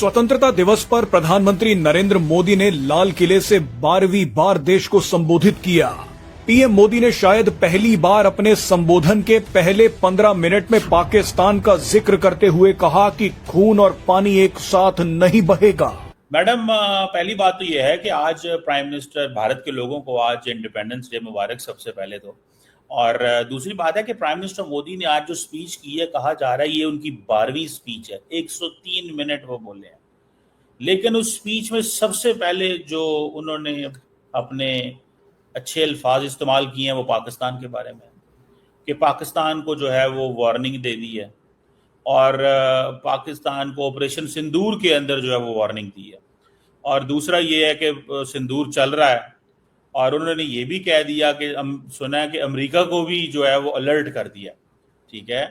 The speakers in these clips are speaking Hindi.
स्वतंत्रता दिवस पर प्रधानमंत्री नरेंद्र मोदी ने लाल किले से 12वीं बार देश को संबोधित किया। पीएम मोदी ने शायद पहली बार अपने संबोधन के पहले 15 मिनट में पाकिस्तान का जिक्र करते हुए कहा कि खून और पानी एक साथ नहीं बहेगा। मैडम, पहली बात तो यह है कि आज प्राइम मिनिस्टर भारत के लोगों को आज इंडिपेंडेंस डे मुबारक सबसे पहले तो। और दूसरी बात है कि प्राइम मिनिस्टर मोदी ने आज जो स्पीच की है, कहा जा रहा है ये उनकी 12वीं स्पीच है। 103 मिनट वो बोले हैं, लेकिन उस स्पीच में सबसे पहले जो उन्होंने अपने अच्छे अल्फाज इस्तेमाल किए हैं वो पाकिस्तान के बारे में, कि पाकिस्तान को जो है वो वार्निंग दे दी है और पाकिस्तान को ऑपरेशन सिंदूर के अंदर जो है वो वार्निंग दी है। और दूसरा ये है कि सिंदूर चल रहा है और उन्होंने ये भी कह दिया कि सुना है कि अमेरिका को भी जो है वो अलर्ट कर दिया। ठीक है,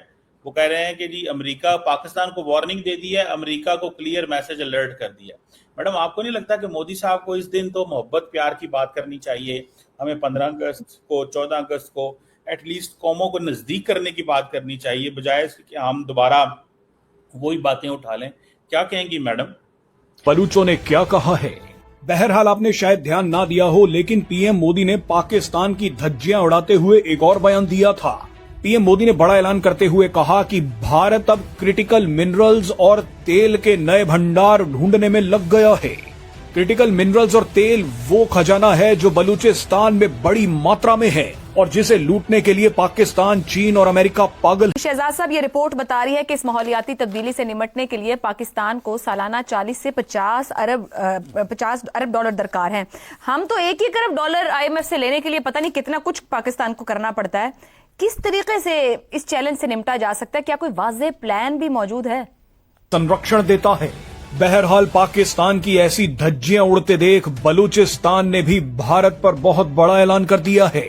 वो कह रहे हैं कि जी अमेरिका, पाकिस्तान को वार्निंग दे दी है, अमेरिका को क्लियर मैसेज अलर्ट कर दिया। मैडम, आपको नहीं लगता कि मोदी साहब को इस दिन तो मोहब्बत प्यार की बात करनी चाहिए? हमें 15 अगस्त को, 14 अगस्त को एटलीस्ट कौमों को नज़दीक करने की बात करनी चाहिए, बजाय कि हम दोबारा वही बातें उठा लें। क्या कहेंगी मैडम? बलूचों ने क्या कहा है? बहरहाल आपने शायद ध्यान ना दिया हो, लेकिन पीएम मोदी ने पाकिस्तान की धज्जियां उड़ाते हुए एक और बयान दिया था। पीएम मोदी ने बड़ा ऐलान करते हुए कहा कि भारत अब क्रिटिकल मिनरल्स और तेल के नए भंडार ढूंढने में लग गया है। क्रिटिकल मिनरल्स और तेल वो खजाना है जो बलूचिस्तान में बड़ी मात्रा में है और जिसे लूटने के लिए पाकिस्तान, चीन और अमेरिका पागल। शहजाद साहब, ये रिपोर्ट बता रही है कि इस माहौलियाती तब्दीली से निपटने के लिए पाकिस्तान को सालाना 40 से 50 अरब डॉलर दरकार हैं। हम तो 1 अरब डॉलर IMF से लेने के लिए पता नहीं कितना कुछ पाकिस्तान को करना पड़ता है। किस तरीके से इस चैलेंज से निपटा जा सकता है? क्या कोई वाज़ेह प्लान भी मौजूद है? संरक्षण देता है। बहरहाल पाकिस्तान की ऐसी धज्जियां उड़ते देख बलूचिस्तान ने भी भारत पर बहुत बड़ा ऐलान कर दिया है।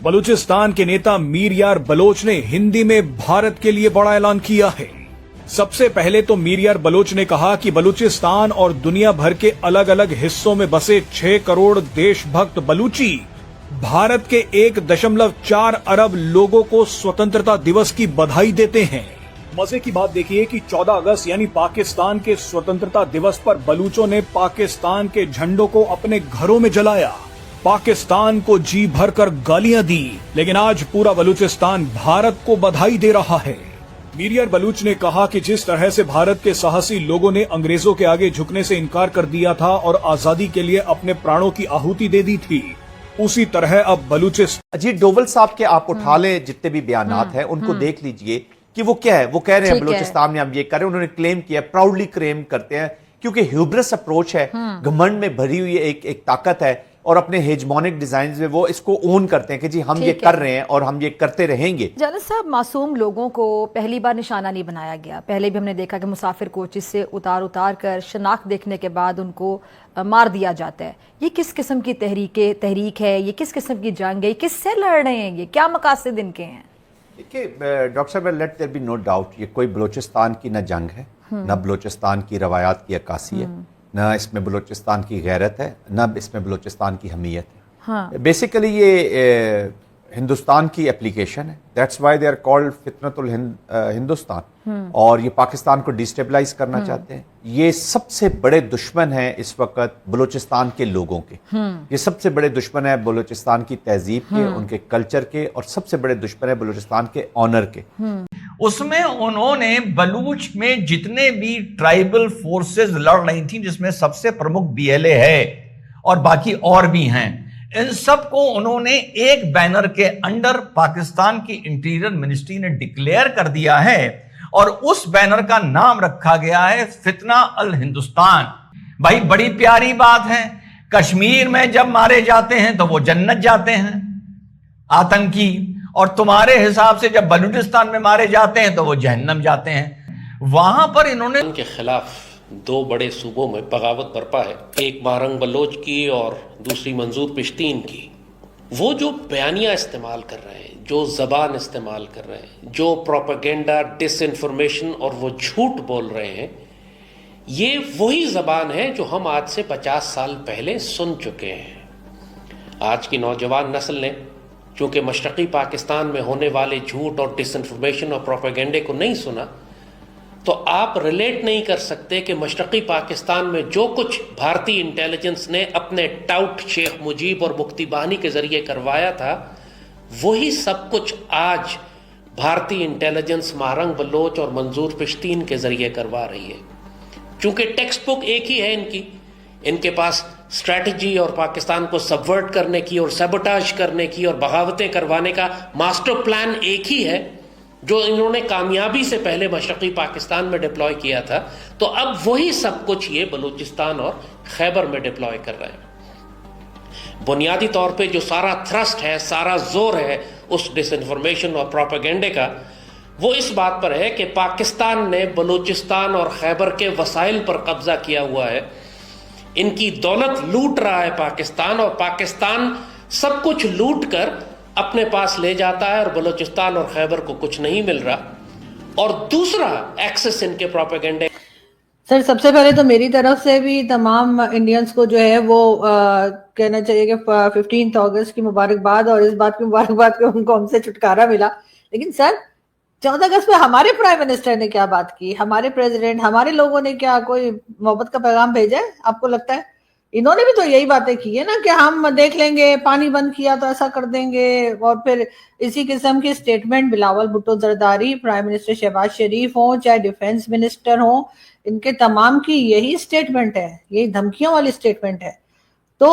बलूचिस्तान के नेता मीर यार बलोच ने हिंदी में भारत के लिए बड़ा ऐलान किया है। सबसे पहले तो मीर यार बलोच ने कहा कि बलूचिस्तान और दुनिया भर के अलग अलग हिस्सों में बसे 6 करोड़ देशभक्त बलूची भारत के 1.4 अरब लोगों को स्वतंत्रता दिवस की बधाई देते हैं। मजे की बात देखिए कि 14 अगस्त यानी पाकिस्तान के स्वतंत्रता दिवस पर बलूचों ने पाकिस्तान के झंडों को अपने घरों में जलाया, पाकिस्तान को जी भरकर गालियां दी, लेकिन आज पूरा बलूचिस्तान भारत को बधाई दे रहा है। मीर यार बलूच ने कहा कि जिस तरह से भारत के साहसी लोगों ने अंग्रेजों के आगे झुकने से इनकार कर दिया था और आजादी के लिए अपने प्राणों की आहुति दे दी थी, उसी तरह अब बलूचिस्तान। अजीत डोवल साहब के आप उठा लें जितने भी बयानात हैं, उनको देख लीजिए कि वो क्या है। वो कह रहे हैं बलूचिस्तान में हम ये कर रहे हैं, उन्होंने क्लेम किया, प्राउडली क्लेम करते हैं, क्योंकि ह्यूब्रस अप्रोच है, घमंड में भरी हुई एक ताकत है और अपने हेजमोनिक डिजाइन में वो इसको ओन करते हैं कि जी हम ये कर रहे हैं और हम ये करते रहेंगे। जावेद साहब, मासूम लोगों को पहली बार निशाना नहीं बनाया गया। पहले भी हमने देखा कि मुसाफिर कोचेस से उतार कर शनाख्त देखने के बाद उनको मार दिया जाता है। ये किस किस्म की तहरीक है? ये किस किस्म की जंग है? किससे लड़ रहे हैं? ये क्या मकासद इनके हैं? देखिए डॉक्टर साहब, let there be no doubt, ये कोई बलूचिस्तान की न जंग है, न बलूचिस्तान की रवायात की अक्कासी है, न इसमें बलूचिस्तान की गैरत है, न इसमें बलूचिस्तान की हमीयत है। बेसिकली ये हिंदुस्तान की एप्लीकेशन है। That's why they are called फितनतुल हिंदुस्तान। और ये पाकिस्तान को डिस्टेबलाइज करना चाहते हैं। ये सबसे बड़े दुश्मन हैं इस वक्त बलूचिस्तान के लोगों के। ये सबसे बड़े दुश्मन है बलूचिस्तान की तहजीब के, उनके कल्चर के, और सबसे बड़े दुश्मन है बलूचिस्तान के ऑनर के। उसमें उन्होंने बलूच में जितने भी ट्राइबल फोर्सेस लड़ रही थी, जिसमें सबसे प्रमुख BLA है और बाकी और भी हैं, इन सबको उन्होंने एक बैनर के अंडर पाकिस्तान की इंटीरियर मिनिस्ट्री ने डिक्लेयर कर दिया है और उस बैनर का नाम रखा गया है फितना अल हिंदुस्तान। भाई, बड़ी प्यारी बात है। कश्मीर में जब मारे जाते हैं तो वो जन्नत जाते हैं आतंकी, और तुम्हारे हिसाब से जब बलूचिस्तान में मारे जाते हैं तो वो जहन्नम जाते हैं। वहां पर इन्होंने के खिलाफ 2 बड़े सूबों में बगावत बरपा है, एक बारंग बलोच की और दूसरी मंजूर पिश्तीन की। वो जो बयानियां इस्तेमाल कर रहे हैं, जो जबान इस्तेमाल कर रहे हैं, जो प्रोपेगेंडा, डिसइंफॉर्मेशन और वो झूठ बोल रहे हैं, ये वही जबान है जो हम आज से 50 साल पहले सुन चुके हैं। आज की नौजवान नस्ल ने चूंकि मशरक़ी पाकिस्तान में होने वाले झूठ और डिसइंफॉर्मेशन और प्रोपेगेंडे को नहीं सुना, तो आप रिलेट नहीं कर सकते कि मशरक़ी पाकिस्तान में जो कुछ भारतीय इंटेलिजेंस ने अपने टाउट शेख मुजीब और मुफ्ती बानी के जरिए करवाया था, वही सब कुछ आज भारतीय इंटेलिजेंस मारंग बलोच और मंजूर पिश्तीन के जरिए करवा रही है। चूंकि टेक्स्ट बुक एक ही है इनके पास स्ट्रैटेजी और पाकिस्तान को सबवर्ट करने की और सबोटाज करने की और बगावतें करवाने का मास्टर प्लान एक ही है, जो इन्होंने कामयाबी से पहले मशरक़ी पाकिस्तान में डिप्लॉय किया था। तो अब वही सब कुछ ये बलूचिस्तान और खैबर में डिप्लॉय कर रहे हैं। बुनियादी तौर पे जो सारा थ्रस्ट है, सारा जोर है उस डिसइंफॉर्मेशन और प्रोपेगेंडे का, वो इस बात पर है कि पाकिस्तान ने बलूचिस्तान और खैबर के वसाइल पर कब्जा किया हुआ है, इनकी दौलत लूट रहा है पाकिस्तान, और पाकिस्तान सब कुछ लूट कर अपने पास ले जाता है और बलूचिस्तान और खैबर को कुछ नहीं मिल रहा। और दूसरा एक्सेस इनके प्रोपेगेंडे। सर, सबसे पहले तो मेरी तरफ से भी तमाम इंडियंस को जो है वो कहना चाहिए कि 15 अगस्त की मुबारकबाद, और इस बात की मुबारकबाद कि उनको हमसे छुटकारा मिला। लेकिन सर, 14 अगस्त में हमारे प्राइम मिनिस्टर ने क्या बात की, हमारे प्रेसिडेंट, हमारे लोगों ने क्या कोई मोहब्बत का पैगाम भेजा है? आपको लगता है इन्होंने भी तो यही बातें की है ना कि हम देख लेंगे, पानी बंद किया तो ऐसा कर देंगे, और फिर इसी किस्म की statement Bilawal Bhutto Zardari, prime minister Shehbaz Sharif हो, चाहे डिफेंस मिनिस्टर हो, इनके तमाम की यही स्टेटमेंट है, यही धमकियों वाली स्टेटमेंट है। तो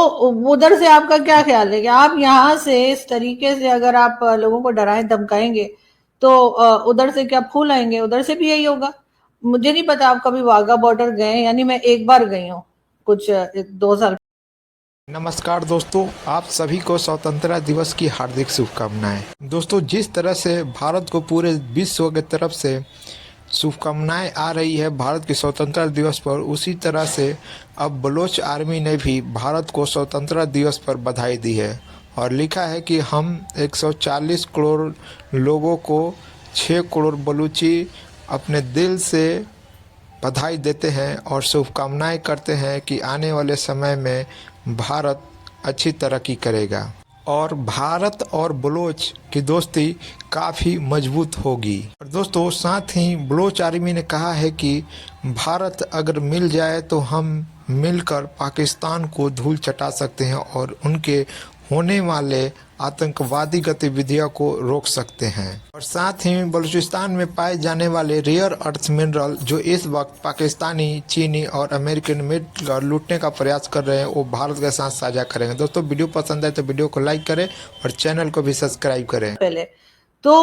उधर से आपका क्या ख्याल है कि आप यहाँ से इस तरीके से अगर आप लोगों को डराएं धमकाएंगे तो उधर से क्या फूल आएंगे? उधर से भी यही होगा। मुझे नहीं पता आप कभी वाघा बॉर्डर गए, यानी मैं एक बार गई हूँ कुछ 2 साल। नमस्कार दोस्तों, आप सभी को स्वतंत्रता दिवस की हार्दिक शुभकामनाएं। दोस्तों, जिस तरह से भारत को पूरे विश्व की तरफ से शुभकामनाएं आ रही है भारत के स्वतंत्रता दिवस पर, उसी तरह से अब बलोच आर्मी ने भी भारत को स्वतंत्रता दिवस पर बधाई दी है और लिखा है कि हम 140 करोड़ लोगों को 6 करोड़ बलूची अपने दिल से बधाई देते हैं और शुभकामनाएं करते हैं कि आने वाले समय में भारत अच्छी तरक्की करेगा और भारत और बलोच की दोस्ती काफ़ी मजबूत होगी। और दोस्तों, साथ ही बलोच आर्मी ने कहा है कि भारत अगर मिल जाए तो हम मिलकर पाकिस्तान को धूल चटा सकते हैं और उनके होने वाले आतंकवादी गतिविधियों को रोक सकते हैं। और साथ ही बलूचिस्तान में पाए जाने वाले रेयर अर्थ मिनरल जो इस वक्त पाकिस्तानी, चीनी और अमेरिकन मिलकर लूटने का प्रयास कर रहे हैं, वो भारत के साथ साझा करेंगे। दोस्तों, वीडियो पसंद आए तो वीडियो को लाइक करें और चैनल को भी सब्सक्राइब करें। पहले तो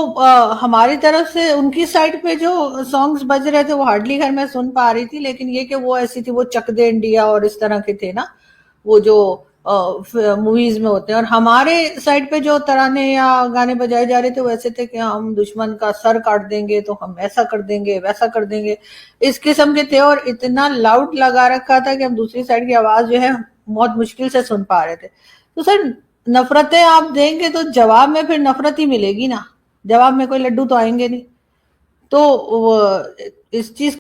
हमारी तरफ से उनकी साइड पे जो सॉन्ग्स बज रहे थे वो हार्डली खैर मैं सुन पा रही थी, लेकिन ये कि वो ऐसी थी, वो चक दे इंडिया और इस तरह के थे ना, वो जो मूवीज में होते हैं। और हमारे साइड पे जो तराने या गाने बजाए जा रहे थे वैसे थे कि हम दुश्मन का सर काट देंगे तो हम ऐसा कर देंगे, वैसा कर देंगे, इस किस्म के थे। और इतना लाउड लगा रखा था कि हम दूसरी साइड की आवाज जो है बहुत मुश्किल से सुन पा रहे थे। तो सर, नफरतें आप देंगे तो जवाब में फिर नफरत ही मिलेगी ना, जवाब में कोई लड्डू तो आएंगे नहीं। तो इस चीज